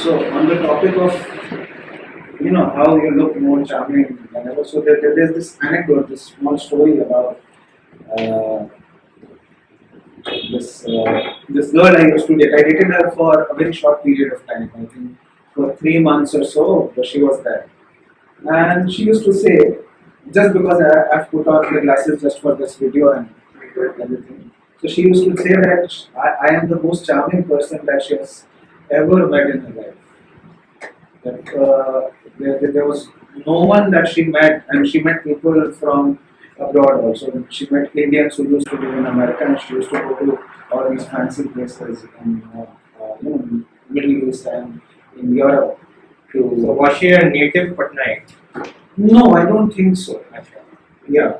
So on the topic of how you look more charming, whenever, so there's this anecdote, this small story about uh, this girl I used to date. I dated her for a very short period of time. I think for 3 months or so, but she was there, and she used to say, just because I've put on the glasses just for this video and everything. So she used to say that I am the most charming person that she has ever met in her life. That there was no one that she met, and she met people from abroad also. She met Indians who used to live in America, and she used to go to all these fancy places in Middle East and in Europe. So was she a native Patnaik? No, I don't think so. Yeah,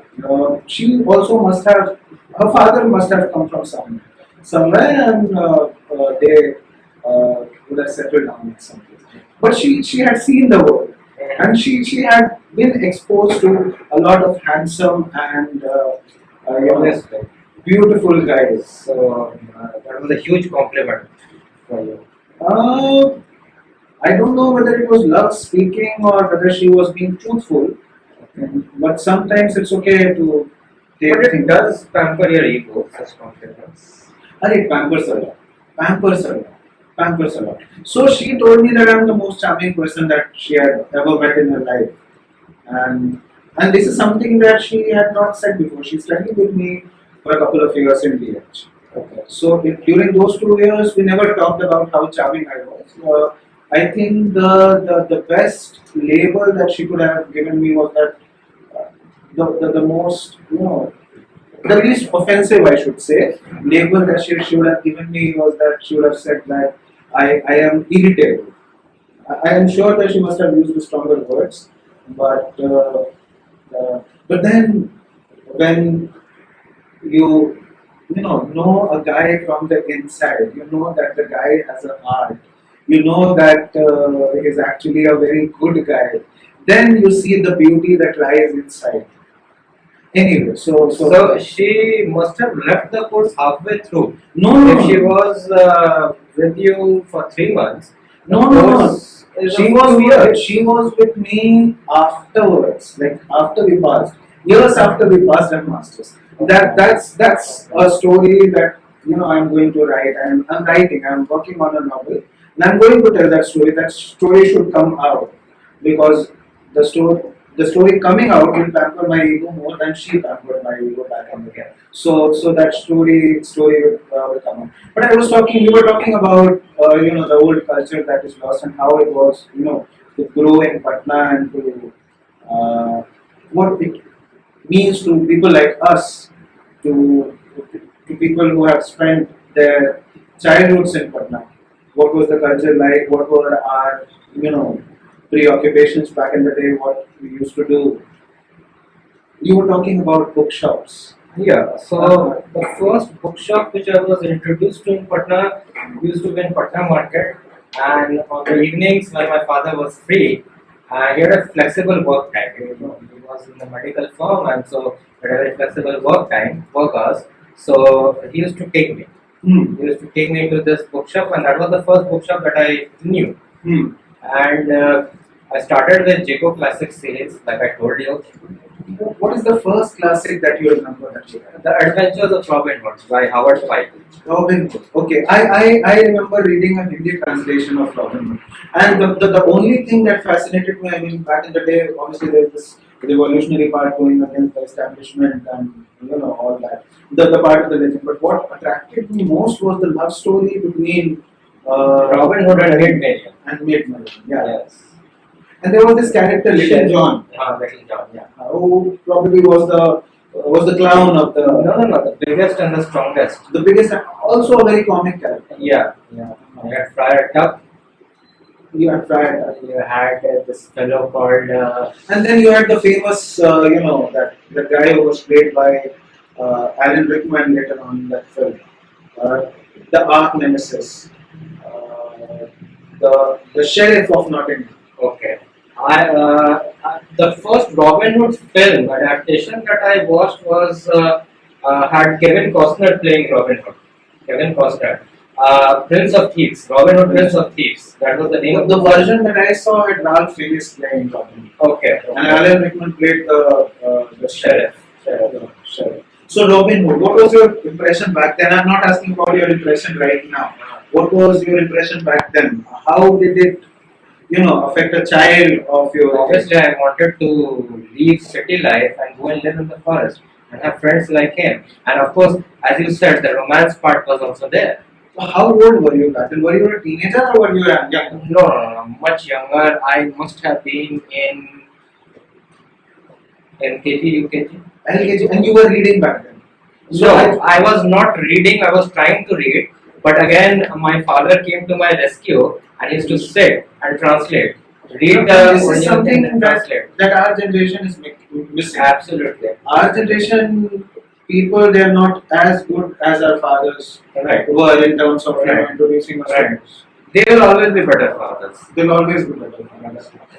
she also must have. Her father must have come from somewhere, and they would have settled down at some place. But she had seen the world, and she had been exposed to a lot of handsome and Yes, right. beautiful guys. So that was a huge compliment for you. Uh, I don't know whether it was love speaking or whether she was being truthful. But sometimes it's okay to take But it things. does pamper your ego, such compliments. And it pampers a lot. Pampers a lot. Pampers a lot. So she told me that I'm the most charming person that she had ever met in her life. And this is something that she had not said before. She studied with me for a couple of years in DH. Okay. So during those 2 years, we never talked about how charming I was. I think the best label that she could have given me was that the most, the least offensive, I should say, label that she would have given me was that she would have said that I am irritable. I am sure that she must have used the stronger words, but then when you know a guy from the inside, you know that the guy has an art, you know that he is actually a very good guy, then you see the beauty that lies inside. Anyway, So she must have left the course halfway through. no, If she was with you for 3 months, no, the no, no. course is She a was few years. she was with me afterwards, like after we passed, years after we passed our masters. That's a story that I'm going to write. I'm writing. I'm working on a novel, and I'm going to tell that story. That story should come out because the story. The story coming out will pamper my ego more than she pampered my ego back and again. So that story will come out. But we were talking about the old culture that is lost and how it was to grow in Patna and to what it means to people like us, to people who have spent their childhoods in Patna. What was the culture like? What were our preoccupations back in the day? What we used to do. You were talking about bookshops. Yeah, so the first bookshop which I was introduced to in Patna used to be in Patna market, and on the evenings when my father was free, he had a flexible work time. He was in the medical firm, and so he had a very flexible work hours. So he used to take me. Hmm. He used to take me to this bookshop, and that was the first bookshop that I knew. Hmm. And I started with Jaco Classic series, like I told you. What is the first classic that you remember that you read? The Adventures of Robin Hood by Howard Pyle. Robin Hood. Okay, I remember reading a Hindi translation of Robin Hood. And the only thing that fascinated me, I mean, back in the day, obviously there's this revolutionary part going against the establishment and all that. The part of the legend. But what attracted me most was the love story between Robin Hood and Maid Marian. Maid Marian. Yeah. Yes. And there was this character, Little John, Little John, yeah. who probably was the clown of the No, the biggest and the strongest. the biggest, also a very comic character. Yeah. You had Friar Tuck, You had Fred, you had this fellow called. and then you had the famous, that the guy who was played by Alan Rickman later on in that film, the Arch Nemesis, the Sheriff of Nottingham. Okay. The first Robin Hood film adaptation that I watched was had Kevin Costner playing Robin Hood. Kevin Costner. Prince of Thieves, Robin Hood Prince of Thieves. That was the name of The version that I saw had Ralph Fiennes playing Robin. Okay. And Alan Rickman played the Sheriff. sheriff. So Robin Hood, what was your impression back then? I'm not asking about your impression right now. What was your impression back then? How did it, affect a child of your? Obviously, I wanted to leave city life and go and live in the forest and have friends like him. And of course, as you said, the romance part was also there. So how old were you back then? Were you a teenager or were you young? No, much younger. I must have been in LKG, UKG. LKG, and you were reading back then. So I was not reading. I was trying to read, but again, my father came to my rescue and used to sit and translate. Read the This is original something thing and translate. that our generation is missing. Absolutely. Our generation people, they are not as good as our fathers Right. were in terms of Right. introducing us. Right. They will always be better fathers. They'll always be better.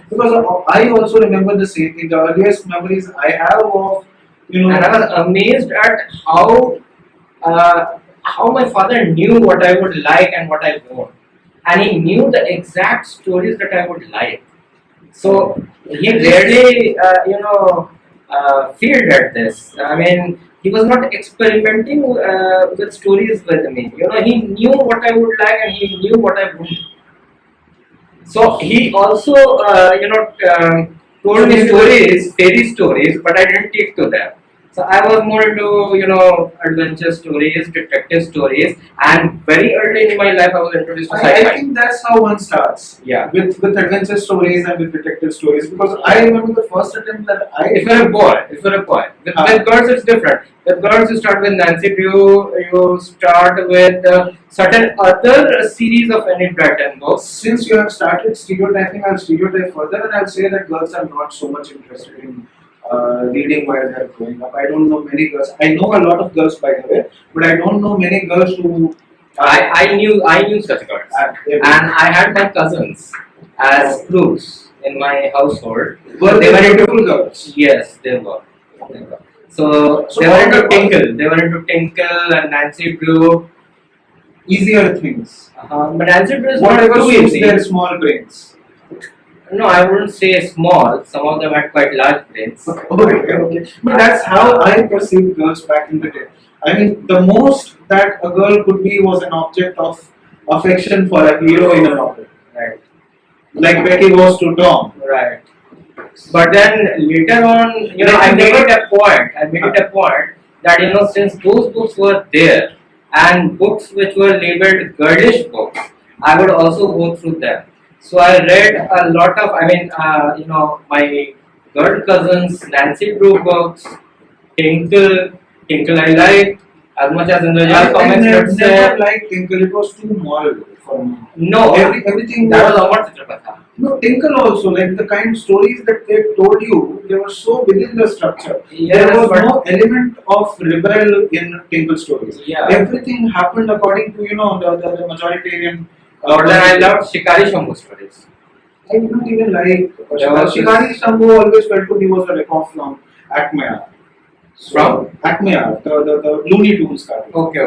Because I also remember the same thing. The earliest memories I have of, And I was amazed at how my father knew what I would like and what I won't, and he knew the exact stories that I would like. So he rarely, feared at this. I mean, he was not experimenting with stories with me. He knew what I would like and he knew what I wouldn't. So he also, told me stories, fairy stories, but I didn't take to them. So I was more into, adventure stories, detective stories, and very early in my life I was introduced to I sci-fi. think that's how one starts. Yeah. With adventure stories and with detective stories. Because I remember the first attempt that If you're a boy, with girls it's different. With girls you start with Nancy Drew, you start with certain other series of Enid Blyton books. Since you have started stereotyping, I'll stereotype further and I'll say that girls are not so much interested in reading while they're growing up. I don't know many girls. I know a lot of girls, by the way, but I don't know many girls who. I knew such girls, and I had my cousins as proofs in my household. Were They they were beautiful girls? Yes, they were. So So they were into what- Tinkle. They were into Tinkle and Nancy Drew. Easier things. But Nancy Drew is not Whatever too suits easy. their small brains. No, I wouldn't say small. Some of them had quite large brains. Okay. But that's how I perceived girls back in the day. I mean, the most that a girl could be was an object of affection for a hero in a novel. Right. Like Becky was to Tom. Right. But then later on, I made it a point. That since those books were there and books which were labeled girlish books, I would also go through them. So I read a lot of. My girl cousins, Nancy Drew books, Tinkle I liked as much as Indrajal comics. Let's say never liked Tinkle. It was too moral for me. no, Everything that was was. Amar Chitrapatha. No, Tinkle also, like the kind of stories that they told you, they were so within the structure. Yes, There was but- no element of rebel in Tinkle stories. Yeah. Everything happened according to, the majoritarian. But then I loved Shikari Shambhu stories. I did not even like There was Shikari Shambhu always felt to me was a ripoff from Acme. From? Acme, the Looney Tunes cartoon. Okay.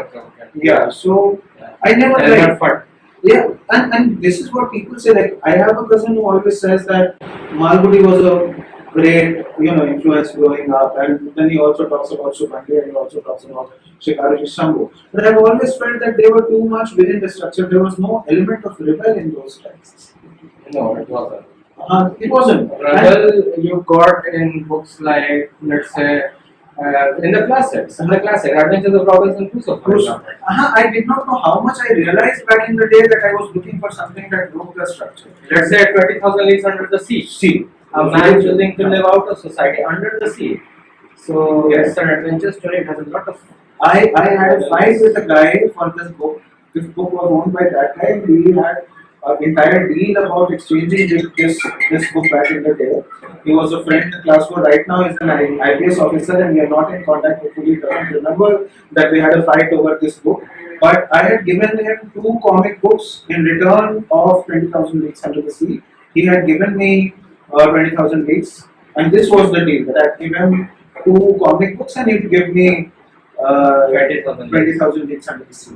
Yeah, so Yeah. I never They were liked. fun. Yeah, and this is what people say. Like, I have a cousin who always says that Malgudi was a great, influence growing up, and then he also talks about Subhandi and he also talks about Shikari Shambhu. But I've always felt that they were too much within the structure. There was no element of rebel in those texts. No, it wasn't. It wasn't. Rebel you got in books like, let's say, in the classics, Adventures of Robinson Crusoe, for example. I did not know how much I realized back in the day that I was looking for something that broke the structure. Let's say 20,000 Leagues Under the Sea. See, A man choosing to live out of society under the sea. So it's an adventure story. It has a lot of. I had a fight with a guy for this book. This book was owned by that guy, and we had an entire deal about exchanging this book back in the day. He was a friend in class who right now is an IPS officer, and we are not in contact. Hopefully, he doesn't remember that we had a fight over this book. But I had given him 2 comic books in return of 20,000 Leagues Under the Sea. He had given me 20,000 Leagues, and this was the deal that I'd give him 2 comic books and he'd give me 20,000 20,000 Leagues Under the Sea.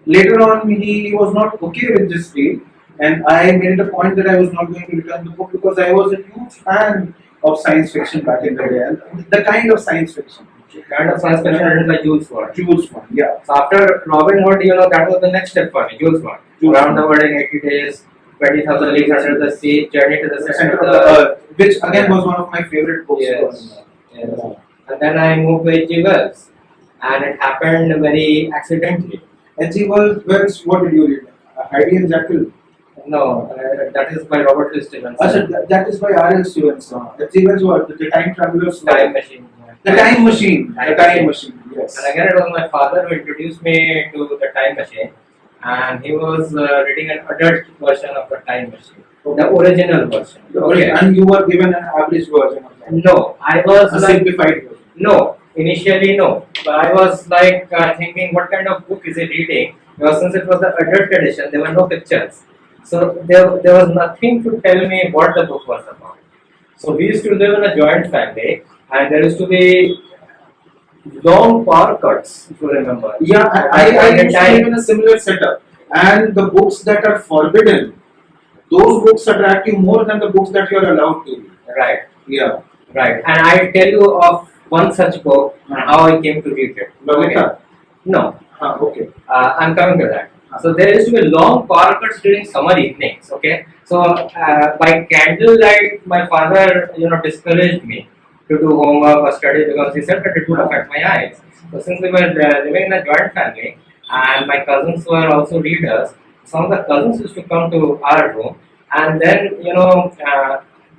Later on, he was not okay with this deal, and I made it a point that I was not going to return the book because I was a huge fan of science fiction back in the day, and the kind of science fiction. Kind of science fiction written by Jules Verne. Jules one, yeah. So after Robin Hood, that was the next step for me, Jules Verne. Jules Around the Verne. world in 80 days, 20,000 leagues under the sea, journey to the The center Center of of the the Earth, which again was one of my favorite books. Yes. Yes. And then I moved to H.G. Wells, and it happened very accidentally. H.G. Wells, what did you read? Heidi and Jekyll. No, that is by Robert Louis Stevenson. That is by R.L. Stevenson. H.G. Wells was the time traveler's Time Machine. The Time Machine. The Time Machine. Yes. And again, it was my father who introduced me to the Time Machine, and he was reading an adult version of the Time Machine, the original version. Okay. And you were given an average version of that. No, I was A like, simplified version. no, initially no. But I was like thinking, what kind of book is he reading? Because since it was the adult edition, there were no pictures. So there was nothing to tell me what the book was about. So we used to live in a joint family, and there used to be long power cuts, if you remember. Yeah, I used to live in a similar setup. And the books that are forbidden, those books attract you more than the books that you are allowed to read. Right, Yeah. right. And I tell you of one such book and how I came to read it. Lalita? No, Okay. I'm coming to that. So there used to be long power cuts during summer evenings. Okay, so by candlelight, my father, discouraged me to do homework or study because he said that it would affect my eyes. So since we were living in a joint family and my cousins were also readers, some of the cousins used to come to our room, and then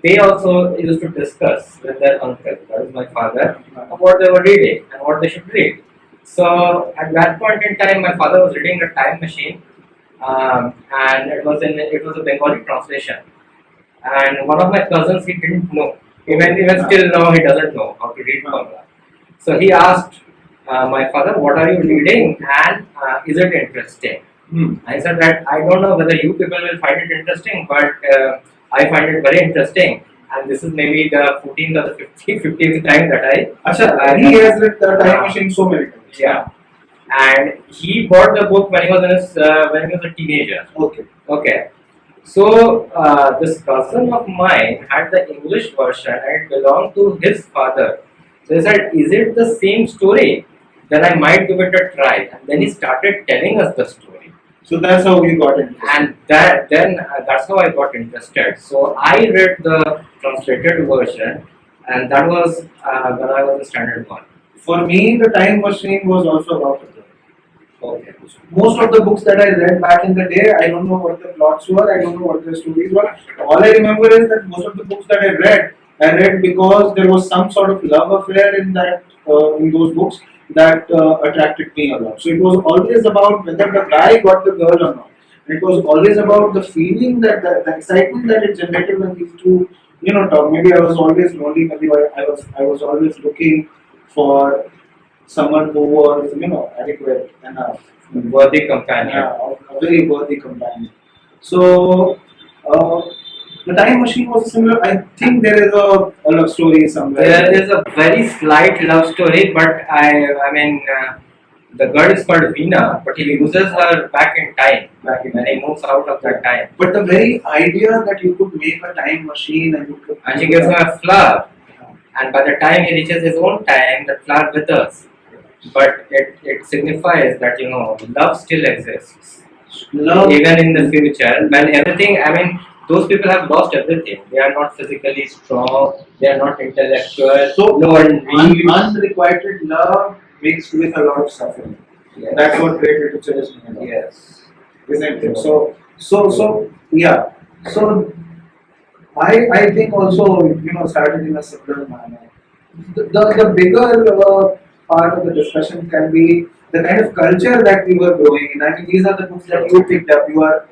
they also used to discuss with their uncle, that is my father, what they were reading and what they should read. So at that point in time, my father was reading The Time Machine, and it was a Bengali translation. And one of my cousins, he didn't know. Even still now, he doesn't know how to read Bangla. So he asked my father, "What are you reading? And is it interesting?" I said that I don't know whether you people will find it interesting, but I find it very interesting. And this is maybe the 14th or the 50th time that He has read The Time Machine so many times. yeah. And he bought the book when he was a teenager. Okay. Okay. So this cousin of mine had the English version and it belonged to his father. So he said, "Is it the same story? Then I might give it a try." And then he started telling us the story. So that's how you got into it. And that's how I got interested. So I read the translated version, and that was when I was in standard 1. For me, The Time Machine was also about a girl. Okay. Most of the books that I read back in the day, I don't know what the plots were, I don't know what the stories were. All I remember is that most of the books that I read because there was some sort of love affair in those books that attracted me a lot. So it was always about whether the guy got the girl or not. It was always about the feeling that the excitement that it generated when these two, talk. Maybe I was always lonely. Maybe I was always looking for someone who was, adequate enough, Worthy companion. a very worthy companion. So, the Time Machine was similar. I think there is a love story somewhere. There is a very slight love story, but I mean, the girl is called Veena, but he loses her back in time when he moves out of that time. But the very idea that you could make a time machine And she gives him a flower, and by the time he reaches his own time, the flower withers. But it signifies that love still exists. love. Even in the future, when everything, I mean, those people have lost everything. They are not physically strong. They are not intellectual. So, no one reads. unrequited love mixed with a lot of suffering. Yes. That's what great literature is made of. Yes. Isn't it? So yeah. So I think also started in a similar manner. The bigger part of the discussion can be the kind of culture that we were growing in. I mean, these are the books that you picked up. You are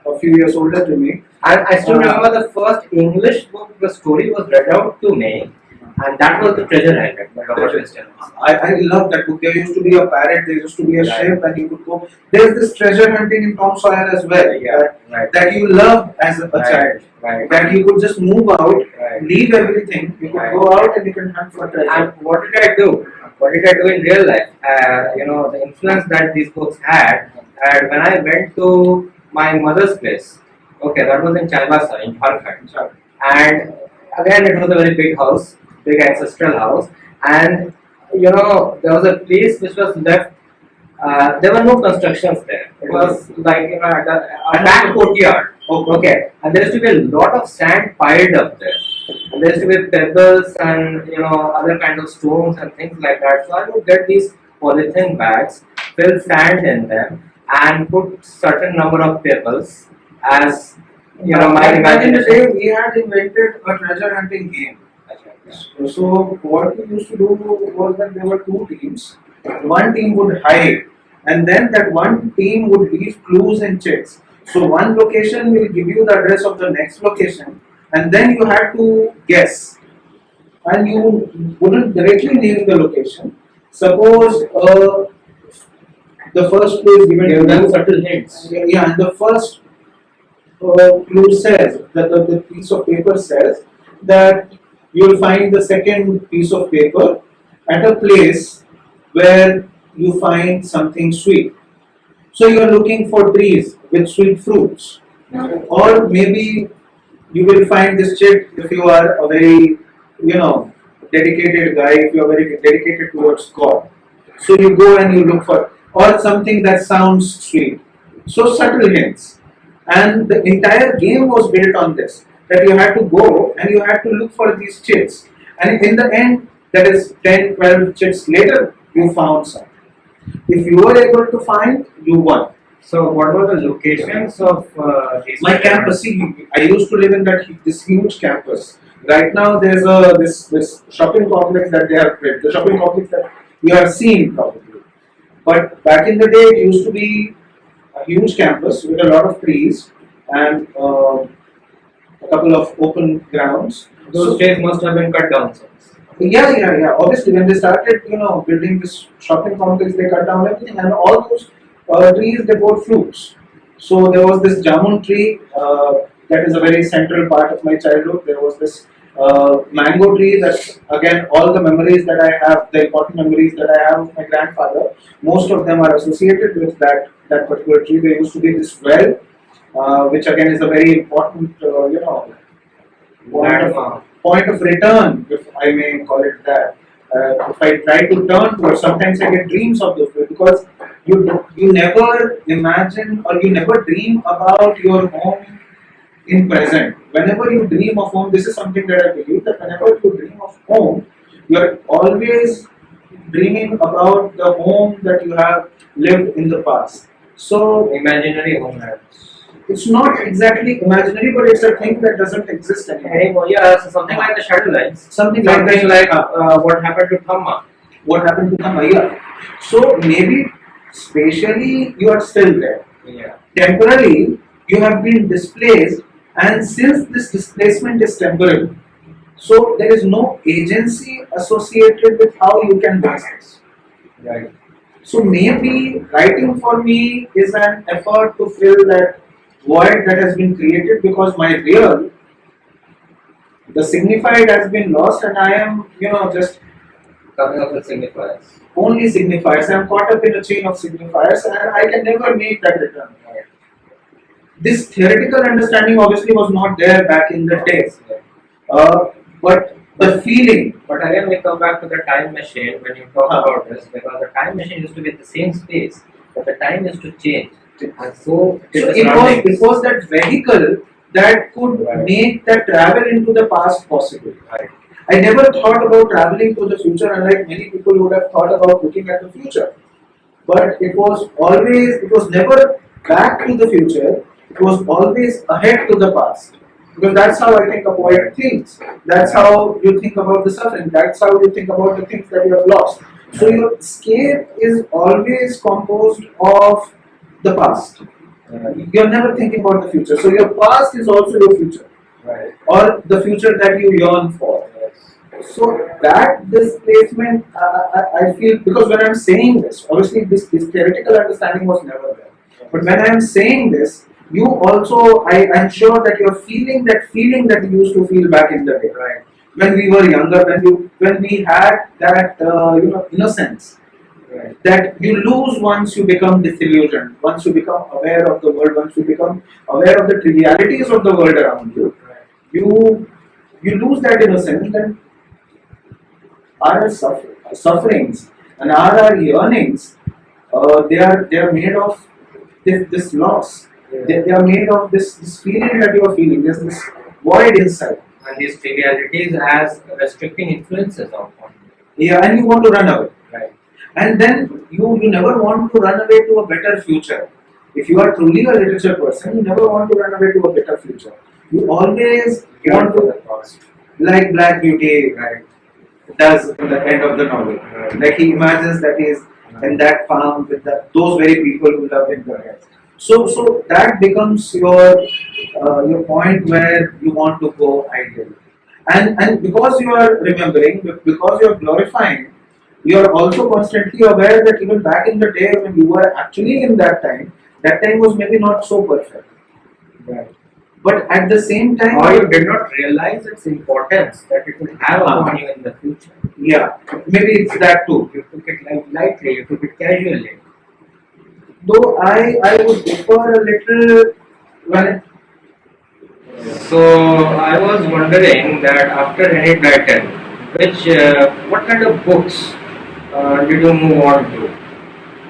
a few years older to me. I still remember the first English book. The story was read out to me, and that was The Treasure Island by Robert Louis. I love that book. There used to be a parrot, there used to be a ship, and you could go. There's this treasure hunting in Tom Sawyer as well. That you love as a child. Right. That you could just move out, Right. leave everything. You could Right. go out and you can hunt for treasure. And what did I do? what did I do in real life? The influence that these books had, and when I went to my mother's place, okay, that was in Chaibasa in Jharkhand, and again it was a very big house, big ancestral house, and there was a place which was left. There were no constructions there. It was like a back courtyard. Okay, and there used to be a lot of sand piled up there. And there used to be pebbles and other kind of stones and things like that. So I would get these polythene bags, fill sand in them, and put certain number of pebbles as my Back in the imagination. day, we had invented a treasure hunting game. So what we used to do was that there were two teams. One team would hide, and then that one team would leave clues and checks. So one location will give you the address of the next location, and then you had to guess. And you wouldn't directly name the location. Suppose the first clue is given to you. Subtle hints. Yeah, and the first clue says that the piece of paper says that you will find the second piece of paper at a place where you find something sweet. So you are looking for trees with sweet fruits, or maybe you will find this chick if you are a very dedicated guy, if you are very dedicated towards God. So you go and you look for or something that sounds sweet. So subtle hints. And the entire game was built on this. That you had to go and you had to look for these chits. And in the end, that is 10, 12 chits later, you found something. If you were able to find, you won. So what were the locations of these? My campus, see, I used to live in this huge campus. Right now, there's this shopping complex that they have built. The shopping complex that you have seen probably. But back in the day, it used to be a huge campus with a lot of trees and a couple of open grounds. Those trees must have been cut down since. Yeah. Obviously, when they started, building this shopping complex, they cut down everything, and all those trees they bore fruits. So there was this jamun tree that is a very central part of my childhood. There was this mango tree. That's again all the memories that I have, the important memories that I have of my grandfather. Most of them are associated with that particular tree. There used to be this well, which again is a very important, point of return, if I may call it that. If I try to turn towards, sometimes I get dreams of those because you never imagine or you never dream about your home in present. Whenever you dream of home, this is something that I believe that whenever you dream of home, you are always dreaming about the home that you have lived in the past. So Imaginary homelands. it's not exactly imaginary, but it's a thing that doesn't exist anymore. Yeah, so something like the shuttle lines. Something Something like that. what happened to Thamma. What happened to Kamaya? So maybe spatially you are still there. Yeah. Temporarily you have been displaced, and since this displacement is temporary, so there is no agency associated with how you can pass this. Right. So maybe writing for me is an effort to fill that void that has been created because my real, the signified has been lost, and I am, just Coming up with signifiers. only signifiers. I am caught up in a chain of signifiers, and I can never make that return. Right. This theoretical understanding obviously was not there back in the days, but the feeling. But again, we come back to the time machine when you talk about this, because the time machine used to be at the same space, but the time used to change. And so it was that vehicle that could Right. make that travel into the past possible. Right. I never thought about traveling to the future, unlike many people would have thought about looking at the future. But it was never back to the future, it was always ahead to the past. Because that's how I think a poet thinks. That's how you think about the suffering. That's how you think about the things that you have lost. So your escape is always composed of the past. You're never thinking about the future. So your past is also your future. Right. Or the future that you yearn for. So that displacement, I feel, because when I'm saying this, obviously this theoretical understanding was never there. But when I'm saying this, you also, I'm sure that you're feeling that you used to feel back in the day. Right. when we were younger, when we had that innocence Right. that you lose once you become disillusioned, once you become aware of the world, once you become aware of the trivialities of the world around you, Right. you you lose that innocence, then our sufferings and our yearnings, they are made of this loss. They are made of this feeling that you are feeling. There's this void inside. And these trivialities as restricting influences on Yeah, and you want to run away. you. Right. And then you never want to run away to a better future. If you are truly a literature person, you never want to run away to a better future. You always Yearn want for to, the past. like Black Beauty Right. does in the end of the novel. Like he imagines that he is in that farm with those very people who love him. So that becomes your point where you want to go ideal. And because you are remembering, because you are glorifying, you are also constantly aware that even back in the day when you were actually in that time was maybe not so perfect. Right. But at the same time, Or you did not realize its importance that it will have upon you in the future. yeah, maybe it's that too. You took it lightly, you took it casually. Though I would differ a little when So I was wondering that after Enid Blyton, what kind of books did you move on to?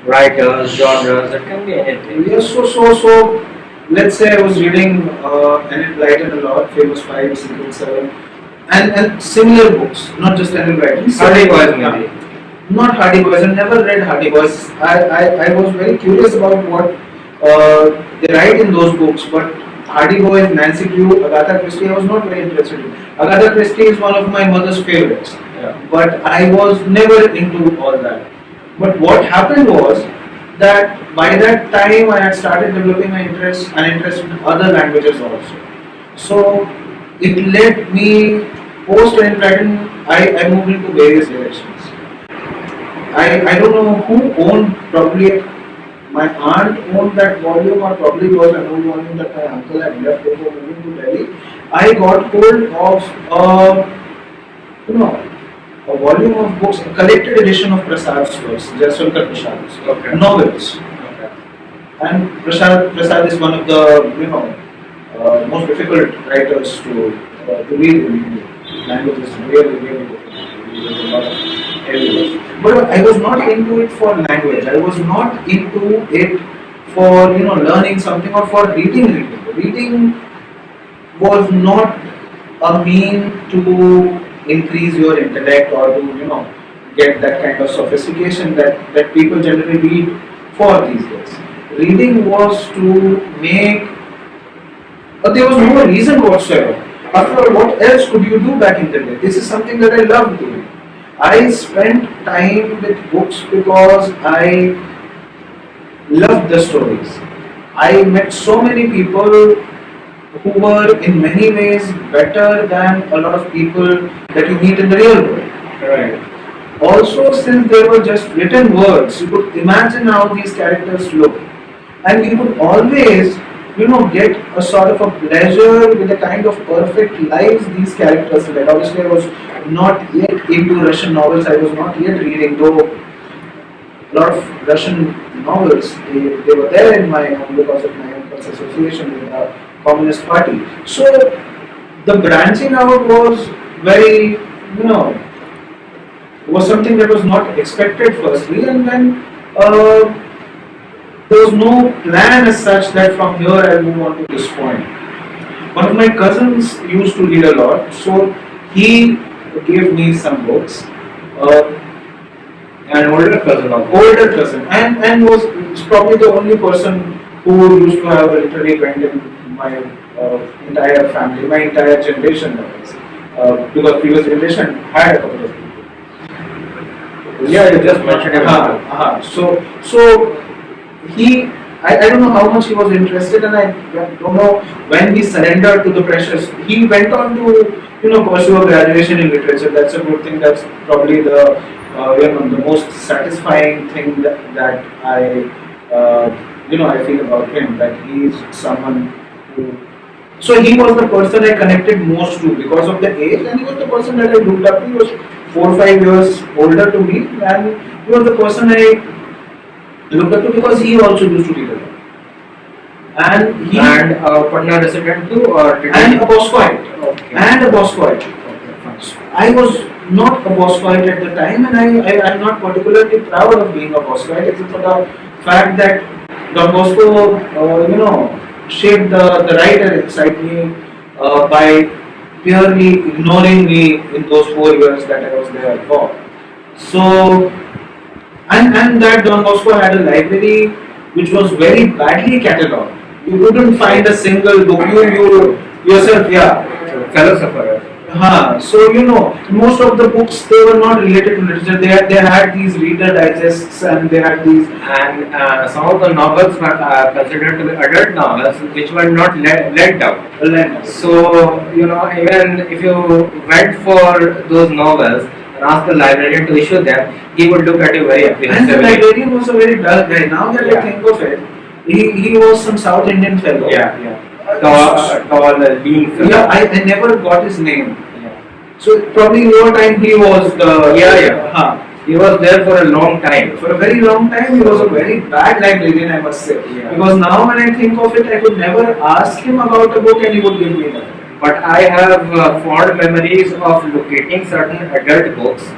Writers, genres, it can be anything. yes, so let's say I was reading Enid Blyton a lot, Famous Five, Secret Seven, and similar books, not just Enid Blyton. Hardy Boys Yeah. maybe. Not Hardy Boys. I never read Hardy Boys. I was very curious about what they write in those books, but Hardy Boys, Nancy Drew, Agatha Christie, I was not very interested in. Agatha Christie is one of my mother's favorites, Yeah. but I was never into all that. But what happened was that by that time I had started developing an interest in other languages also. So it led me post Britain. I moved into various directions. I don't know who owned, probably my aunt owned that volume, or probably it was an old volume that my uncle had left before moving to Delhi. I got hold of a volume of books, a collected edition of Prasad's works, Jaiswalkar Prasad's Okay. novels. Okay. And Prasad is one of the most difficult writers to read in India. Language is really difficult. There's a lot of heavy words. But I was not into it for language. I was not into it for learning something or for reading. Reading was not a mean to increase your intellect or to get that kind of sophistication that people generally read for these days. Reading was to make there was no reason whatsoever. After all, what else could you do back in the day? This is something that I love doing. I spent time with books because I loved the stories. I met so many people who were in many ways better than a lot of people that you meet in the real world. Right. Also, since they were just written words, you could imagine how these characters look. And you could always, get a sort of a pleasure with the kind of perfect lives these characters led. Obviously, I was not yet into Russian novels, I was not yet reading, though a lot of Russian novels, they were there in my home because of my uncle's association with the Communist Party. So, the branching out was very, was something that was not expected firstly, and then there was no plan as such that from here I'll move on to this point. One of my cousins used to read a lot, so he gave me some books. An older cousin of Older cousin, and was probably the only person who used to have a literary bent in my entire family, my entire generation, that is. Because previous generation had a couple of people. Yeah, you just mentioned him. So he, I don't know how much he was interested, and I don't know when he surrendered to the pressures. He went on to pursue a graduation in literature. That's a good thing. That's probably the most satisfying thing that I I feel about him. That he is someone who So he was the person I connected most to because of the age, and he was the person that I looked up to. He was 4 or 5 years older to me, and he was the person I looked up to because he also used to read a lot. And he And Patna resident too, or did and he? a Boscoite Okay. and a Boscoite. Okay, fine. I was not a Boscoite at the time, and I am not particularly proud of being a Boscoite, except for the fact that Don Bosco, shaped the writer inside me by purely ignoring me in those 4 years that I was there for. So, and that Don Bosco had a library which was very badly catalogued. You couldn't find a single book. You yourself, yeah. So, fellow sufferer. So most of the books they were not related to literature. They had these reader digests and they had these. And some of the novels were considered to be adult novels, which were not let out. So, even if you went for those novels and asked the librarian to issue them, he would look at you very And the apprehensively. librarian was a very dull guy. Now that Yeah. I think of it, he was some South Indian fellow. Yeah. Tall, lean fellow. Yeah, I never got his name. Yeah. So probably in your time he was the Yeah. He was there for a long time. For a very long time he was a very bad librarian, I must say. Yeah. Because now when I think of it, I could never ask him about a book and he would give me that. But I have fond memories of locating certain adult books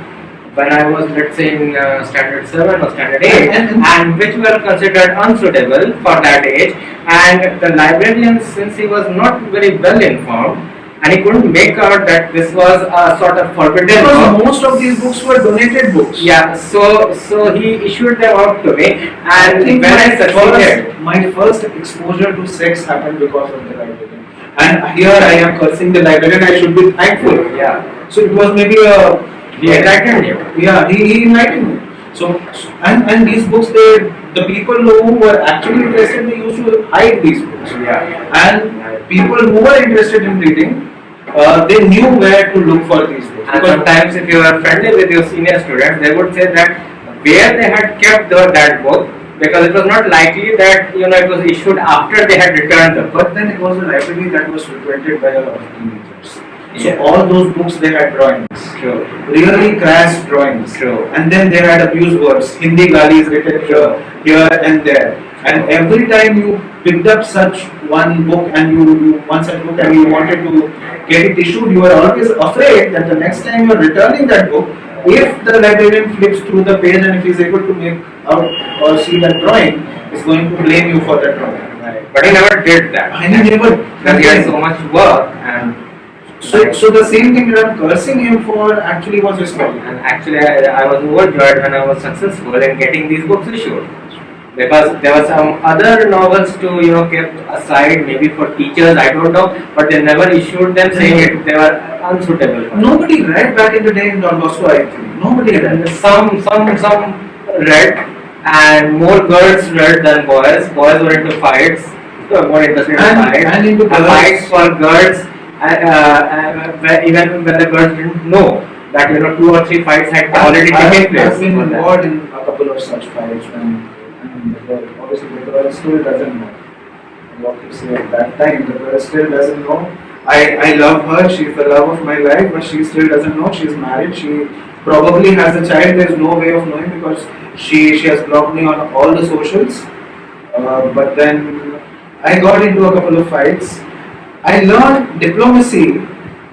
when I was, let's say, in standard 7 or standard 8, and which were considered unsuitable for that age. And the librarian, since he was not very well informed, and he couldn't make out that this was a sort of forbidden Because book. most of these books were donated books. Yeah, so he issued them out to me, I and think when I succeeded, my first exposure to sex happened because of the librarian. And here I am cursing the librarian, I should be thankful. yeah, So it was maybe he enlightened you. Yeah, he enlightened me. So and these books, the people who were actually interested, they used to hide these books. Yeah. And people who were interested in reading, they knew where to look for these books. And Because sometimes, if you are friendly with your senior students, they would say that where they had kept that book, because it was not likely that it was issued after they had returned the book. but then it was a library that was frequented by a lot of teenagers. So Yeah. all those books they had drawings. True. Really crass drawings. True. And then they had abuse words, Hindi galis written here and there. And every time you picked up such one book and you one such book and you wanted to get it issued, you were always afraid that the next time you are returning that book, if the librarian flips through the page and if he is able to make out or see that drawing, is going to blame you for that drawing. Right. But he never did that. And he never. Because he had so much work, and So the same thing that I'm cursing him for actually was his fault. and actually I was overjoyed when I was successful in getting these books issued. Because there were some other novels to kept aside, maybe for teachers, I don't know, but they never issued them, saying they were unsuitable. For Nobody read back in the day in Don Bosco, I think. Nobody read. Some read, and more girls read than boys. Boys were into fights, were more interested in fights. And into girls. Fights for girls, even when the girls didn't know that 2 or 3 fights had already taken place. I've been for that. involved in a couple of such fights and the girl, obviously the girl still doesn't know what to say at that time. The girl still doesn't know. I love her, she's the love of my life, but she still doesn't know. She's married, she probably has a child. There's no way of knowing because she has blocked me on all the socials. But then I got into a couple of fights. I learned diplomacy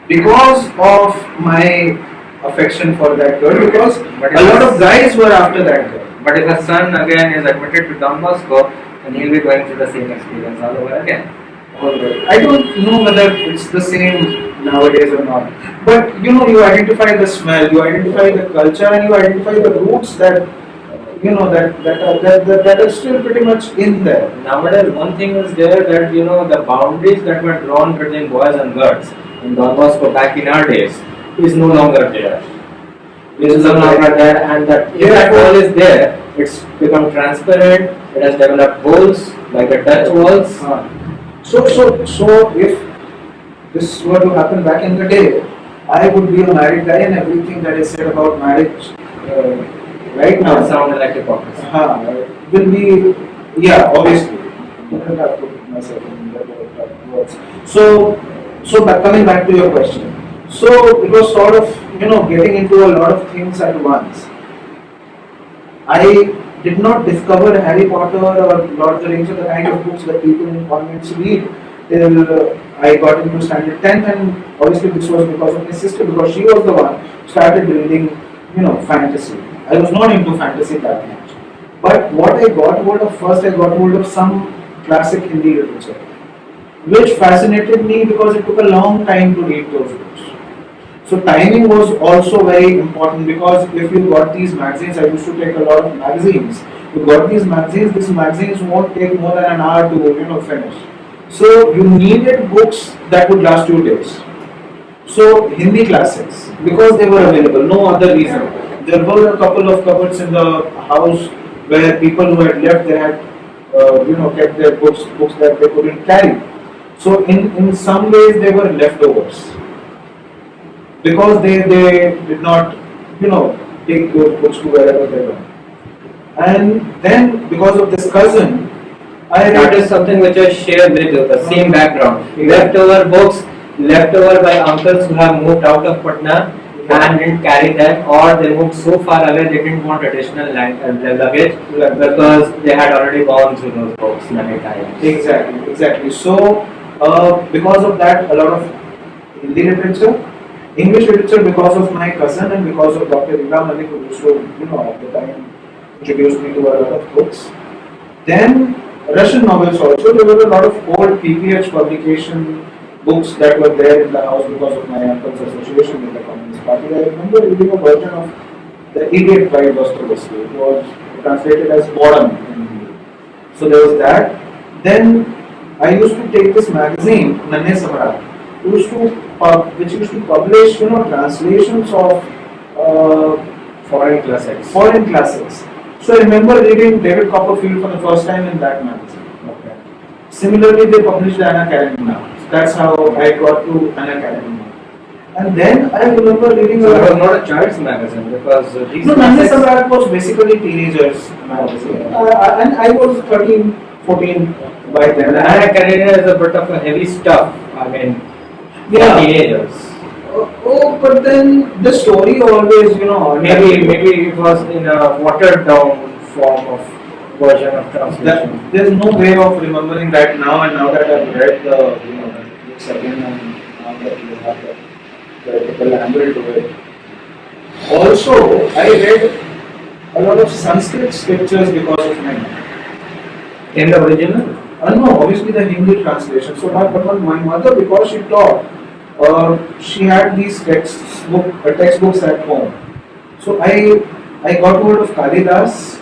because of my affection for that girl, because But a lot of guys were after that girl. But if a son again is admitted to Don Bosco, then he'll be going through the same experience all over again. Alright. I don't know whether it's the same nowadays or not. But you identify the smell, you identify the culture, and you identify the roots that that are still pretty much in there. Nowadays, one thing is there that the boundaries that were drawn between boys and girls in Don Bosco back in our days is no longer there. It is no longer there, and that if that wall is there, it's become transparent. It has developed holes like the Dutch walls. So if this were to happen back in the day, I would be a married guy, and everything that is said about marriage right now Sound like hypocrisy. will be, yeah, obviously. I don't have to put myself in the words. So, coming back to your question, so it was sort of, getting into a lot of things at once. I did not discover Harry Potter or Lord of the Rings or the kind of books that people in convents read till I got into standard 10, and obviously this was because of my sister, because she was the one who started reading, fantasy. I was not into fantasy that much. But what I got hold of first, I got hold of some classic Hindi literature, which fascinated me because it took a long time to read those books. So timing was also very important, because if you got these magazines, I used to take a lot of magazines. You got these magazines won't take more than an hour to finish. So you needed books that would last you days. So Hindi classics, because they were available, no other reason. There were a couple of cupboards in the house where people who had left, they had kept their books that they couldn't carry. So in some ways they were leftovers, because they did not, take those books to wherever they went. And then because of this cousin, I That read is something which I share with you, the same background. Yeah. Leftover books, leftover by uncles who have moved out of Patna and didn't carry them, or they moved so far away they didn't want additional luggage because they had already gone through those books many times. Exactly. So, because of that, a lot of Hindi literature, English literature, because of my cousin and because of Dr. Ila Malik, who used to, at the time, introduce me to a lot of books. Then, Russian novels also. There were a lot of old PPH publication books that were there in the house because of my uncle's association with the Communist Party. I remember reading a version of The Idiot by Dostoevsky. It was translated as Boredom in Hindi. So there was that. Then I used to take this magazine, Nanne Samrat, which used to publish, translations of Foreign classics. foreign classics. So I remember reading David Copperfield for the first time in that magazine. Okay. Similarly, they published Anna Karenina. That's how I got to Anna Karenina. And then I remember reading So it was not a child's magazine because these No, Nanne classics- Samrat was basically teenagers magazine. And I was 13, 14 by then. The Anna Karenina is a bit of a heavy stuff. I mean, for Yeah. teenagers. But then the story always, Maybe it was in a watered down form of version of translation. there's no way of remembering that now, and now that I've read the books again, and now that you have the critical angle to it. Also, I read a lot of Sanskrit scriptures because of my mother. In the original? No, obviously the Hindi translation. So, my mother, because she taught, she had these textbooks at home. So I got hold of Kalidas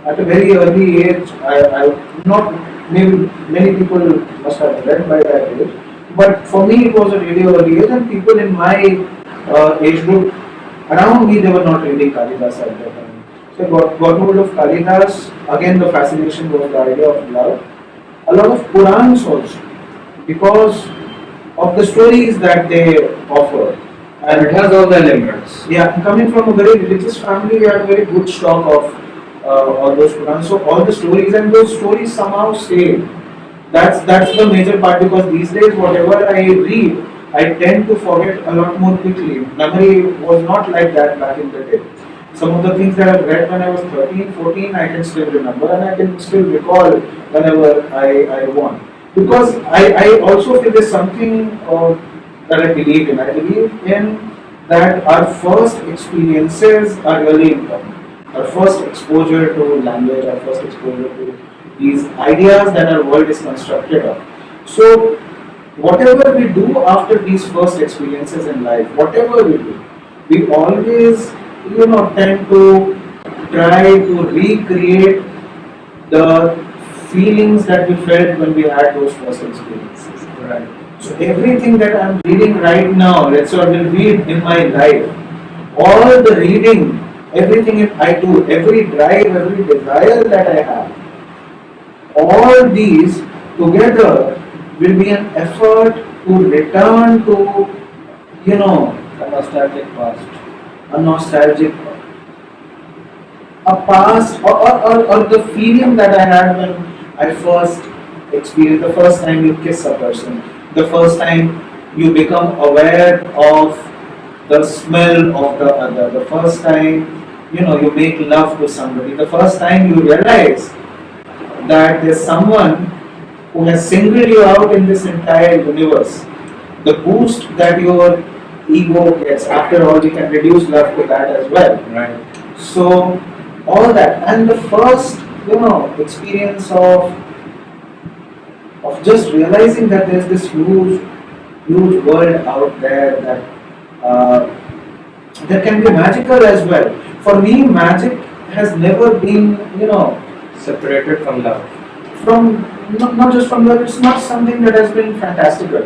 at a very early age. I not maybe many people must have read by that age, but for me it was a really early age, and people in my age group around me, they were not reading Kalidas at that time. So I got hold of Kalidas. Again, the fascination was the idea of love. A lot of Purans also, because of the stories that they offer. And it has all the elements. Yeah, coming from a very religious family, we had a very good stock of all those Purans. So all the stories, and those stories somehow stay. That's the major part, because these days whatever I read, I tend to forget a lot more quickly. Memory was not like that back in the day. Some of the things that I've read when I was 13, 14, I can still remember, and I can still recall whenever I want. Because I also feel there's something that I believe in. I believe in that our first experiences are really important. Our first exposure to language, our first exposure to these ideas that our world is constructed of. So, whatever we do after these first experiences in life, whatever we do, we always, tend to try to recreate the feelings that we felt when we had those first experiences. Right. So everything that I'm reading right now, let's say I will read in my life, all the reading, everything I do, every drive, every desire that I have, all these together will be an effort to return to, A nostalgic past. a nostalgic, a past, or the feeling that I had when I first experienced, the first time you kiss a person, the first time you become aware of the smell of the other, the first time you make love to somebody, the first time you realize that there's someone who has singled you out in this entire universe, the boost that your ego gets. After all, we can reduce love to that as well. Right. So all that, and the first experience of just realizing that there's this huge world out there that can be magical as well. For me, magic has never been Separated from love. from not just from love. It's not something that has been fantastical.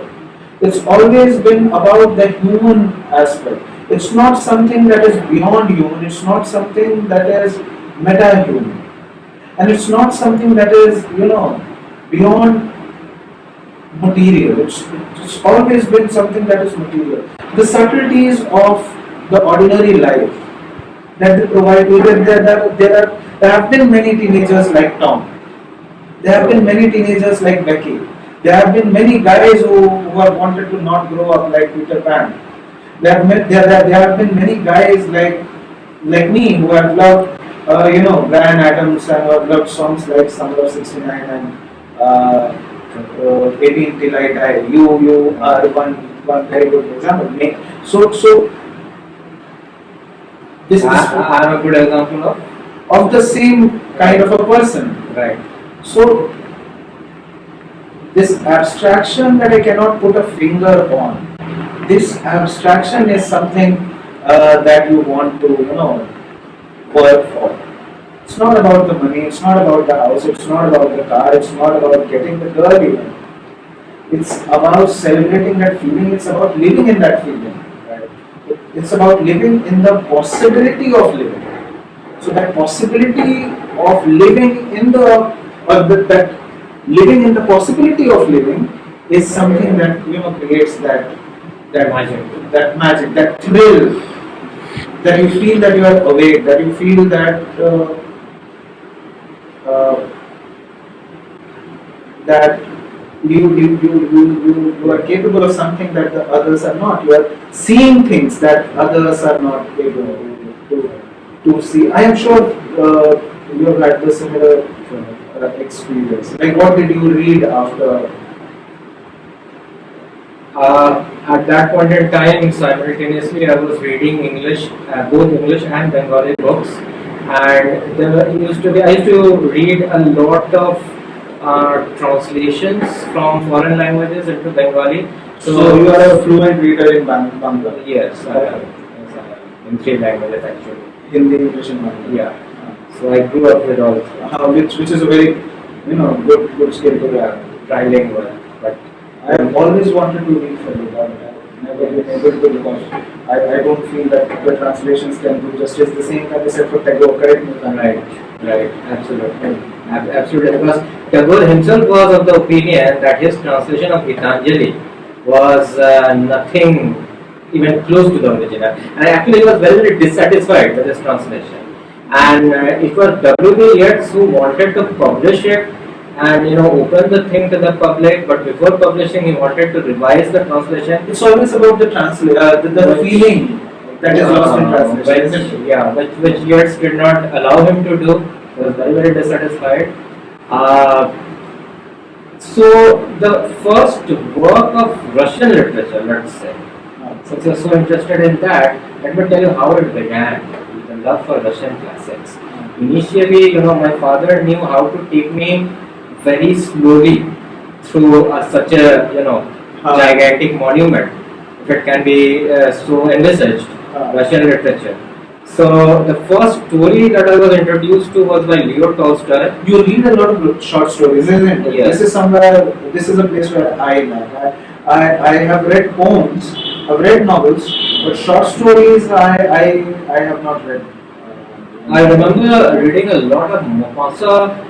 It's always been about the human aspect. It's not something that is beyond human. It's not something that is meta-human, and it's not something that is beyond material. It's always been something that is material. The subtleties of the ordinary life that they provide you. There have been many teenagers like Tom. There have been many teenagers like Becky. There have been many guys who have wanted to not grow up like Peter Pan. There have been many guys like me who have loved Brian Adams and who have loved songs like Summer of '69 and 18 Till I Die. You are one very good example. So this I am a good example of the same kind of a person. Right. So this abstraction that I cannot put a finger on, this abstraction is something that you want to work for. It's not about the money, it's not about the house, it's not about the car, it's not about getting the girl even. It's about celebrating that feeling, it's about living in that feeling. Right? It's about living in the possibility of living. So that possibility of living in that living in the possibility of living is something that creates that magic, that thrill, that you feel that you are awake, that you feel that that you are capable of something that the others are not. You are seeing things that others are not able to see. I am sure you have had the similar experience. Like, what did you read after? At that point in time, simultaneously, I was reading English, both English and Bengali books, and I used to read a lot of translations from foreign languages into Bengali. So you are a fluent reader in Bangla? Yes, I am. Yes, I am. In 3 languages actually. Hindi, English, and Bangla. Yeah. So I grew up with all which is a very good skill to have. trilingual, but I have always wanted to read for you, but I've never been able to because I don't feel that the translations can do justice. The same can be said for Tagore. Correct me if I'm right, absolutely. Absolutely, because Tagore himself was of the opinion that his translation of Gitanjali was nothing even close to the original, and actually he was very dissatisfied with his translation. And it was W.B. Yeats who wanted to publish it and open the thing to the public, but before publishing he wanted to revise the translation. It's always about the the feeling that is lost in translation. Which Yeats did not allow him to do. He was very dissatisfied. So the first work of Russian literature, let's say, since you're so interested in that, let me tell you how it began. The love for Russian classics. Initially, my father knew how to take me very slowly through such a gigantic monument, if it can be so envisaged, Russian literature. So the first story that I was introduced to was by Leo Tolstoy. You read a lot of short stories, isn't it? Yes. This is a place where I lack. I have read poems, I've read novels, but short stories I have not read. I remember reading a lot of Mopasa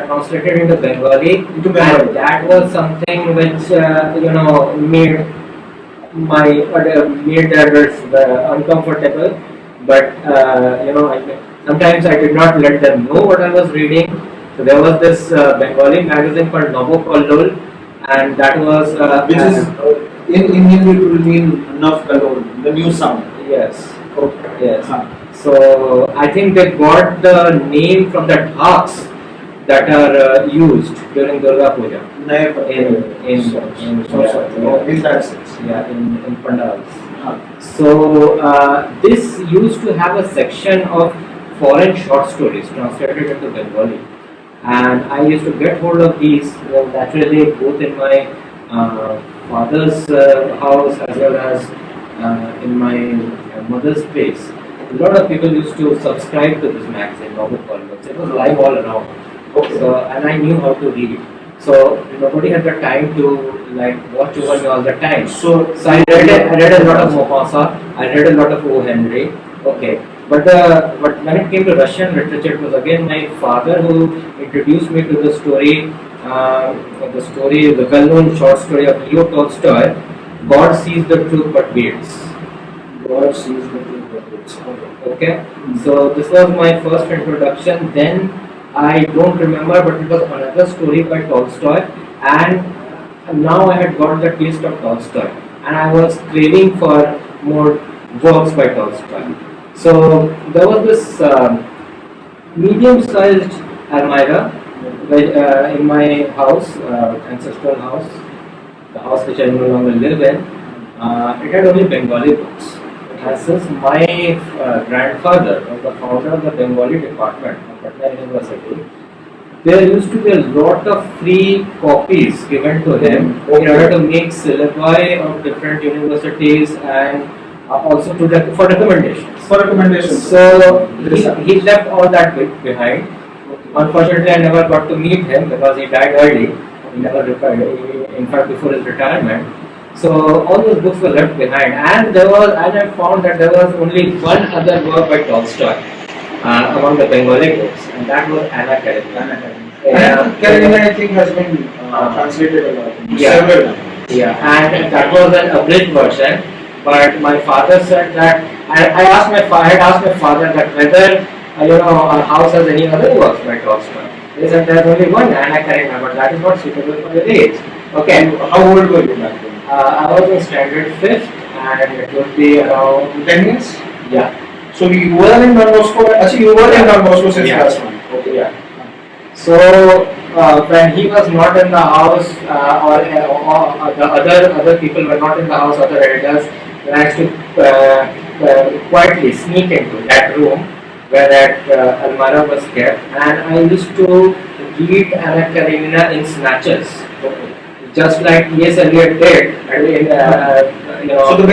translated into Bengali, and that was something which made made the readers uncomfortable. But sometimes I did not let them know what I was reading. So there was this Bengali magazine called Nobo Kollol, and that was Which is in Hindi it will mean enough alone, the new sound. yes, Okay. yes. Huh. So I think they got the name from the dhaks that are used during Durga Puja Never. In that sense. yeah, in pandals. Huh. So this used to have a section of foreign short stories translated into Bengali, and I used to get hold of these naturally both in my father's house as well as in my mother's place. A lot of people used to subscribe to this magazine, Novel Columns. It was live all around. Okay. So, and I knew how to read. So nobody had the time to like watch over me all the time. So I read a lot of Mopasa. I read a lot of O. Henry. Okay, but when it came to Russian literature, it was again my father who introduced me to the well-known short story of Leo Tolstoy. God sees the truth but waits. God sees the truth. Okay, so this was my first introduction. Then I don't remember, but it was another story by Tolstoy, and now I had got the taste of Tolstoy, and I was craving for more works by Tolstoy. So there was this medium-sized almirah in my house, ancestral house, the house which I no longer live in. It had only Bengali books. And since my grandfather was the founder of the Bengali department of Patna University, there used to be a lot of free copies given to him in order to make syllabi of different universities and also for recommendations. For recommendations. So he left all that behind. Unfortunately, I never got to meet him because he died early. He never retired. In fact, before his retirement. So all those books were left behind, and I found that there was only one other work by Tolstoy among the Bengali books, and that was Anna Karenina. Anna Karenina, I think, has been translated a lot. Several times. Yeah, and that was an abridged version. But my father said that I had asked my father that whether our house has any other works by Tolstoy. He said there's only one Anna Karenina, but that is not suitable for your age. Okay. How old were you back then? I was in standard 5th, and it would be around 10 years? Yeah. So you were in Don Bosco? Actually, you were in Don Bosco since Yeah. class 1. Okay. Yeah. So when he was not in the house, or the other people were not in the house, other elders, then I used to quietly sneak into that room where that almirah was kept, and I used to read Anna Karenina in snatches. Just like T.S. Eliot did, So the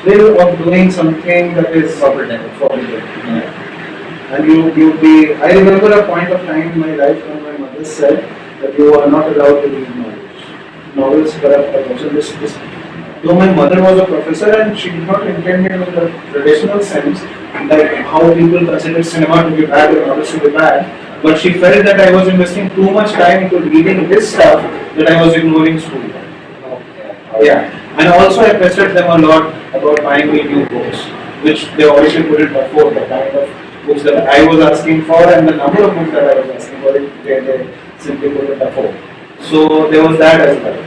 thrill of doing something that is forbidden. Yeah. And you be. I remember a point of time in my life when my mother said that you are not allowed to read novels. Novels corrupt a person. Though my mother was a professor and she did not intend it in the traditional sense, like how people consider cinema to be bad or novels to be bad. But she felt that I was investing too much time into reading this stuff that I was ignoring school. Yeah. And also I pestered them a lot about buying me new books, which they obviously couldn't afford, the kind of books that I was asking for and the number of books that I was asking for, they simply couldn't afford. So there was that as well.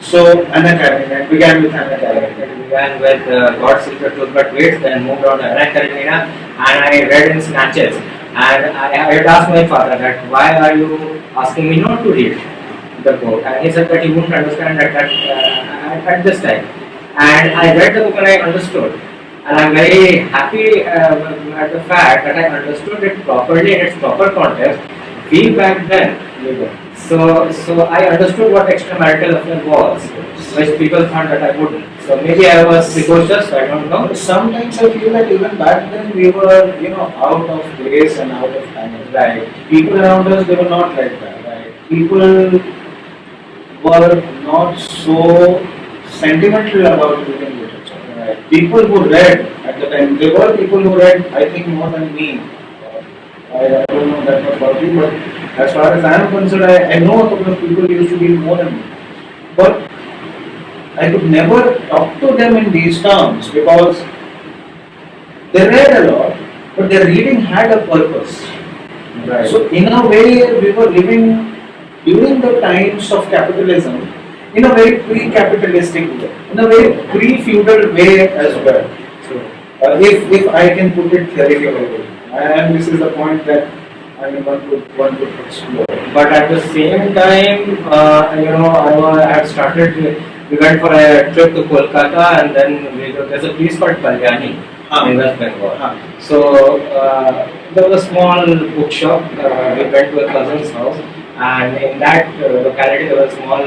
So Anna Karenina, it began with Anna Karenina. It began with God Sees the Truth But Waits, then moved on to Anna Karenina, and I read in snatches. And I had asked my father that why are you asking me not to read the book? And he said that he wouldn't understand at this time. And I read the book and I understood. And I'm very happy at the fact that I understood it properly in its proper context way back then. So I understood what extramarital affair was, which people thought that I wouldn't. So maybe I was precocious, I don't know. Sometimes I feel that even back then we were, out of place and out of time. Right. People around us, they were not like that. Right. People were not so sentimental about reading literature. Right. People who read at the time, there were people who read, I think, more than me. I don't know that much about you, but as far as I am concerned, I know a couple of people who used to read more than me. But I could never talk to them in these terms because they read a lot, but their reading had a purpose. Right. So in a way, we were living, during the times of capitalism, in a very pre-capitalistic way, in a very pre-feudal way as well. True. If I can put it theoretically, and this is the point that I mean one could explore. But at the same time, I had started. We went for a trip to Kolkata, and then there's a place called Kalyani in West Bengal. So there was a small bookshop. We went to a cousin's house, and in that locality there was a small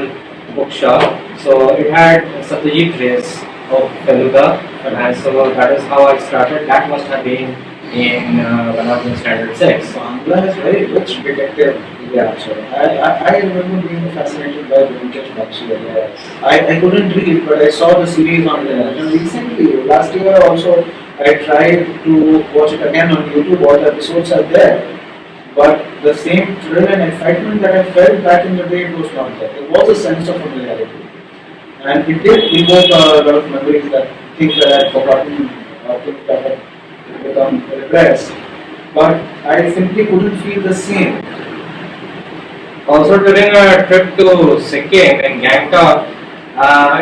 bookshop. So it had Satyajit Rays of Feluda, and so that is how I started. That must have been in when I was in standard 6. Bangla is very rich detective literature. I remember being fascinated by Vintage Bakshi. Yes. I couldn't read, but I saw the series on there. And recently, last year also, I tried to watch it again on YouTube. All the episodes are there, but the same thrill and excitement that I felt back in the day, it was not there. There was a sense of familiarity, and it did evoke a lot of memories, that things that I had forgotten, things that had become repressed. But I simply couldn't feel the same. Also during a trip to Sikkim in Gangtok,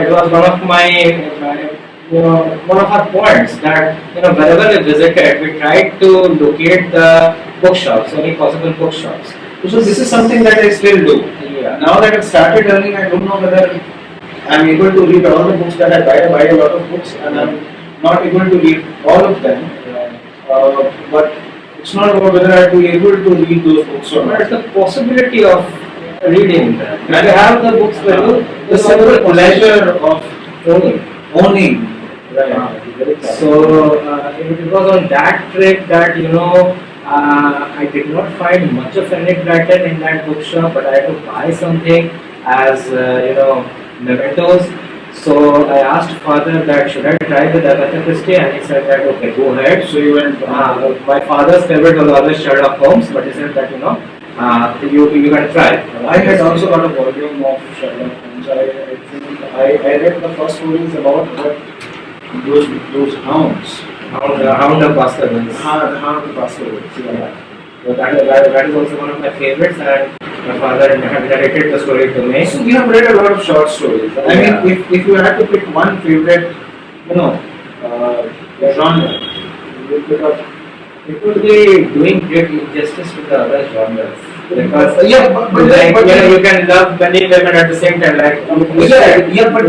it was one of one of our points that wherever we visited, we tried to locate the bookshops, any possible bookshops. So this is something that I still do. Yeah. Now that I've started learning, I don't know whether I'm able to read all the books that I buy. I buy a lot of books, and I'm not able to read all of them. But it's not about whether I'll be able to read those books or But not. it's the possibility of reading them. If you have the books with you, The simple pleasure of owning. So it was on that trip that I did not find much of Enid Blyton in that bookshop, but I had to buy something as mementos. So I asked father that should I try with Agatha Christie, and he said that okay, go ahead. So you went. My father's favorite was always Sherlock Holmes, but he said that you can try. I had also got a volume of Sherlock Holmes. I think I read the first stories about those hounds. Hound of Baskervilles. The hound of Baskervilles. Yeah. So that is also one of my favorites, and my father had narrated the story to me. So we have read a lot of short stories. I mean, if you had to pick one favorite, genre, you would pick up. It would be doing great injustice to the other genres. Because but you can love many women at the same time. But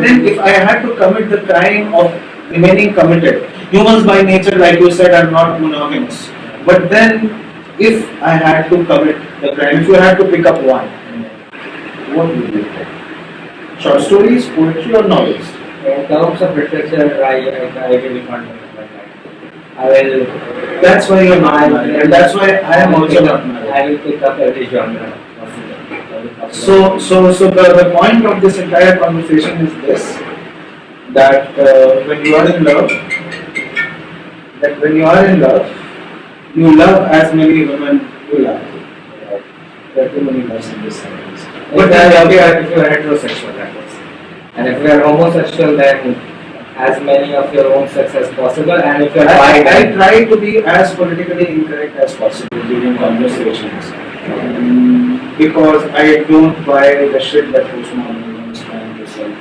then if I had to commit the crime of remaining committed, humans by nature, like you said, are not monogamous. But then, if I had to commit the crime, if you had to pick up one, what would you pick? Short stories, poetry, or novels? In terms of literature, I really can't remember that. I will. That's why you're not married, and that's why I am also not married. I will pick up every genre. So the point of this entire conversation is this: that when you are in love, you love as many women you love. There are too many loves in this sentence. But if you are heterosexual, that is. And if you are homosexual, then as many of your own sex as possible. And if you are I try to be as politically incorrect as possible during conversations, because I don't buy the shit that postmodern is trying to sell to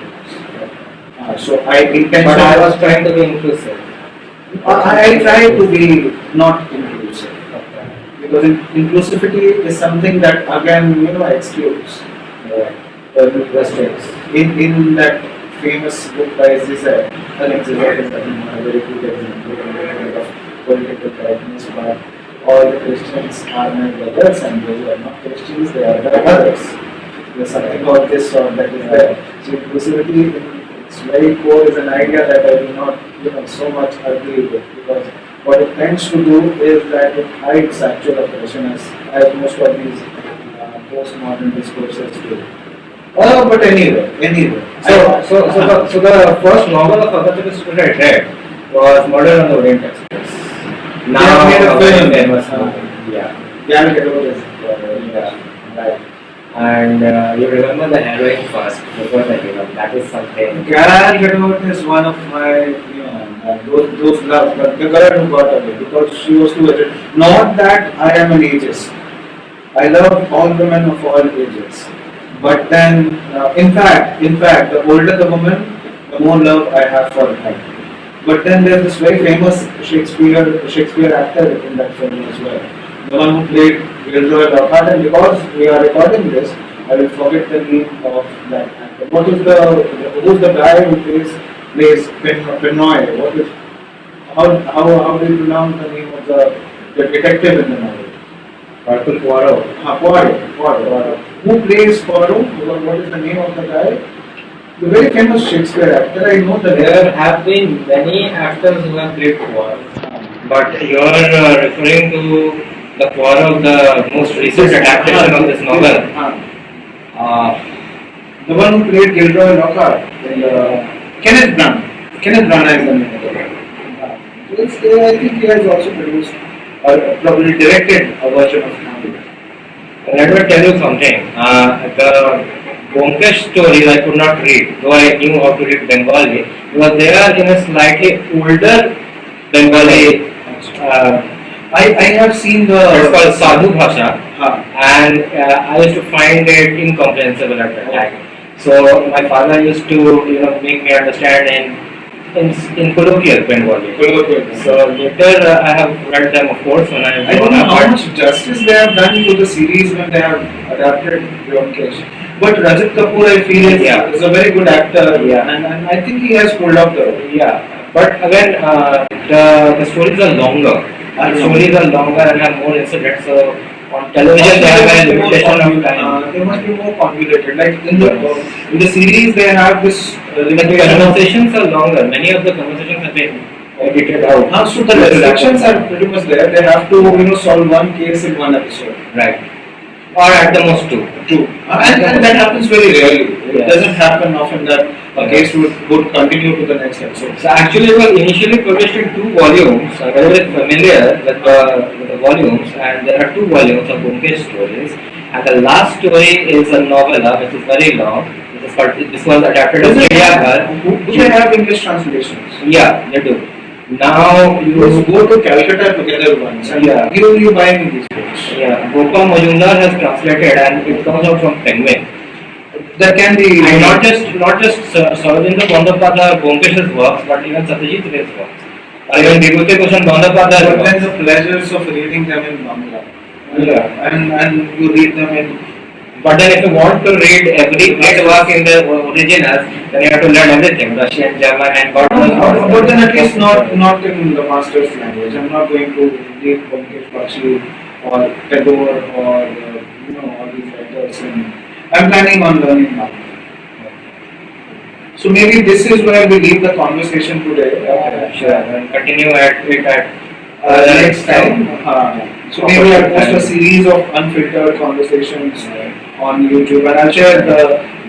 us. So I intentionally. But I was trying to be inclusive. I try to be not inclusive, because inclusivity is something that again excludes, Restricts. In that famous book by Zizek, I think Zizek is a very good example of political correctness, but all the Christians are my brothers, and those who are not Christians, they are my brothers. There's something called this or that is there. So inclusivity in its very core is an idea that I do not so much agree with, because what it tends to do is that it hides actual oppression, as most of these postmodern discourses do. But anyway. So the first novel of Agatha Christie that I read was Murder on the Orient Express. Now made a film. famous. Gal Gadot is Right. And you remember the heroine first before the hero. That is something. Gal Gadot is one of my those loves, but the girl who got away because she was too aged. Not that I am an ageist. I love all women of all ages. But then, in fact, the older the woman, the more love I have for her. But then there's this very famous Shakespeare actor in that film as well. The one who played Gilroy Lockhart, and because we are recording this, I will forget the name of that actor. Who's the guy who plays Pinoy? What is how do you pronounce the name of the detective in the novel? Arthur Poirot. Poirot. Who plays Poirot? What is the name of the guy? The very famous Shakespeare actor. I know the name. There have been many actors who have played Poirot, but you are referring to the Poirot, the most recent adaptation of this novel. The one who played Gilroy Lockhart. Kenneth Branagh. Kenneth Branagh is the name of the guy. I think he has also produced or probably directed a version of Hamlet. Let me tell you something. The Bomkesh stories I could not read, though I knew how to read Bengali, because they are in a slightly older Bengali. I have seen It's called Sadhu Bhasha, Huh. and I used to find it incomprehensible at that time. So my father used to, make me understand in colloquial Bengali. So later I have read them, of course, when I I don't know how much justice they have done to the series when they have adapted Vyomkesh. But Rajat Kapoor, I feel, is a very good actor, and I think he has pulled off the role. Yeah, but again, the stories are longer. The stories are longer and have more incidents. So on television, they have a limitation of time. They must be more convoluted. Like in the series, they have this The limitation. conversations are longer. Many of the conversations have been edited out. So the restrictions are pretty much there. They have to solve one case in one episode. Right. Or at the most two. And that happens very rarely. It Yes. doesn't happen often that a case would continue to the next episode. So actually, it was initially published in 2 volumes. I'm very familiar with the volumes, and there are 2 volumes of Bomkesh stories. And the last story is a novella, which is very long. This was adapted as Do they have English translations? Yeah, they do. Now You go to Calcutta together once and you buy me these books. Gopal Majumdar has translated, and it comes out from Penguin. That can be And not just Sarvendra Bandyopadhyay Bomkesh's works, but even Satyajit Ray's works. Or even Vibhuti Bhushan Bandyopadhyay's But then works. the pleasures of reading them in Bangla. Yeah. And you read them in. But then if you want to read every great work in the originals, then you have to learn everything, Russian, German, and God knows. But then at least not in the master's language. I'm not going to read Bankesh Bakshi or Tagore or all these writers. I'm planning on learning now. So maybe this is where we leave the conversation today. Sure, and continue at it at Next time. So maybe I'll post a series of unfiltered conversations on YouTube, and I'll share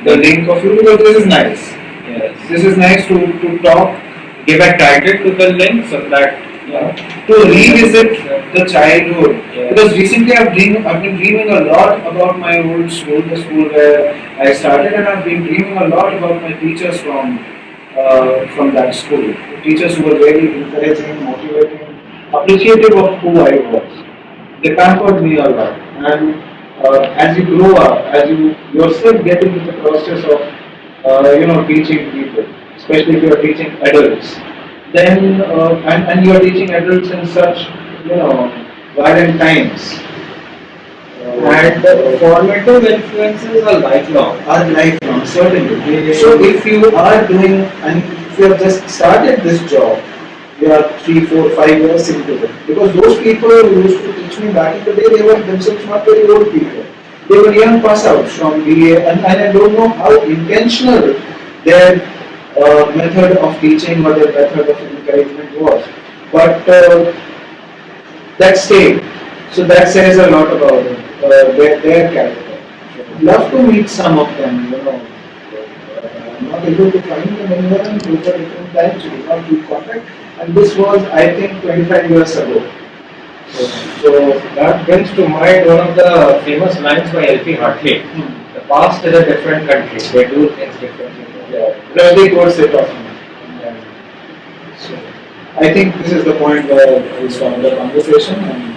the link of you because this is nice. Yes. This is nice to talk, Give a title to the link so that to revisit the childhood. Yeah. Because recently I've been dreaming a lot about my old school, the school where I started, and I've been dreaming a lot about my teachers from that school. Teachers who were very encouraging, motivating, appreciative of who I was. They pampered me a lot, and as you grow up, as you yourself get into the process of teaching people, especially if you are teaching adults, then and you are teaching adults in such violent times. and the formative influences are lifelong. Are lifelong, certainly. So if you are doing, and if you have just started this job, you are 3, 4, 5 years into it. Because those people who used to teach me back in the day, they were themselves not very old people. They were young pass outs from BA, and I don't know how intentional their method of teaching or their method of encouragement was. But that stayed. So that says a lot about their character. Love to meet some of them, I'm not able to find them anywhere and those are different times, we did not keep contact. And this was, I think, 25 years ago. So that brings to mind one of the famous lines by L.P. Hartley. The past is a different country. They do things differently. Really quotes it often. So I think this is the point where we start the conversation. And